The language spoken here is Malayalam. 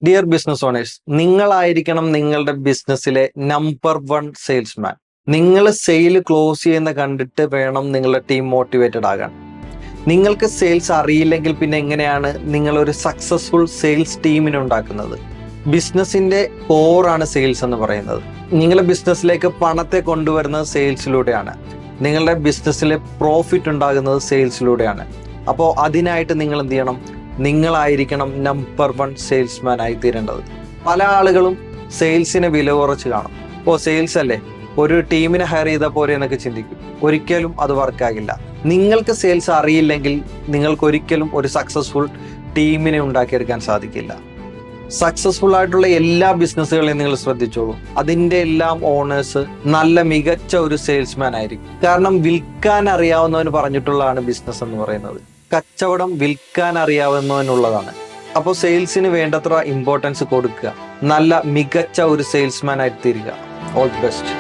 ഡിയർ ബിസിനസ് ഓണേഴ്സ്, നിങ്ങളായിരിക്കണം നിങ്ങളുടെ ബിസിനസ്സിലെ നമ്പർ 1 സെയിൽസ്മാൻ. നിങ്ങൾ സെയിൽ ക്ലോസ് ചെയ്യുന്ന കണ്ടിട്ട് വേണം നിങ്ങളുടെ ടീം മോട്ടിവേറ്റഡ് ആകാൻ. നിങ്ങൾക്ക് സെയിൽസ് അറിയില്ലെങ്കിൽ പിന്നെ എങ്ങനെയാണ് നിങ്ങൾ ഒരു സക്സസ്ഫുൾ സെയിൽസ് ടീമിനെ ഉണ്ടാക്കുന്നത്? ബിസിനസിന്റെ കോറാണ് സെയിൽസ് എന്ന് പറയുന്നത്. നിങ്ങളുടെ ബിസിനസ്സിലേക്ക് പണത്തെ കൊണ്ടുവരുന്നത് സെയിൽസിലൂടെയാണ്. നിങ്ങളുടെ ബിസിനസ്സിലെ പ്രോഫിറ്റ് ഉണ്ടാകുന്നത് സെയിൽസിലൂടെയാണ്. അപ്പോൾ അതിനായിട്ട് നിങ്ങൾ എന്ത് ചെയ്യണം? നിങ്ങളായിരിക്കണം നമ്പർ 1 സെയിൽസ്മാൻ ആയി തീരേണ്ടത്. പല ആളുകളും സെയിൽസിനെ വില കുറച്ച് കാണും. സെയിൽസ് അല്ലേ, ഒരു ടീമിനെ ഹയർ ചെയ്താൽ പോരെ എന്നൊക്കെ ചിന്തിക്കും. ഒരിക്കലും അത് വർക്കാകില്ല. നിങ്ങൾക്ക് സെയിൽസ് അറിയില്ലെങ്കിൽ നിങ്ങൾക്ക് ഒരിക്കലും ഒരു സക്സസ്ഫുൾ ടീമിനെ ഉണ്ടാക്കിയെടുക്കാൻ സാധിക്കില്ല. സക്സസ്ഫുൾ ആയിട്ടുള്ള എല്ലാ ബിസിനസ്സുകളെയും നിങ്ങൾ ശ്രദ്ധിച്ചോളൂ, അതിൻ്റെ എല്ലാം ഓണേഴ്സ് നല്ല മികച്ച ഒരു സെയിൽസ്മാൻ ആയിരിക്കും. കാരണം വിൽക്കാൻ അറിയാവുന്നവന് പറഞ്ഞിട്ടുള്ളതാണ് ബിസിനസ് എന്ന് പറയുന്നത്. കച്ചവടം വിൽക്കാൻ അറിയാവുന്നതിനുള്ളതാണ്. അപ്പോൾ സെയിൽസിന് വേണ്ടത്ര ഇമ്പോർട്ടൻസ് കൊടുക്കുക. നല്ല മികച്ച ഒരു സെയിൽസ്മാൻ ആയി തീരുക. All the best.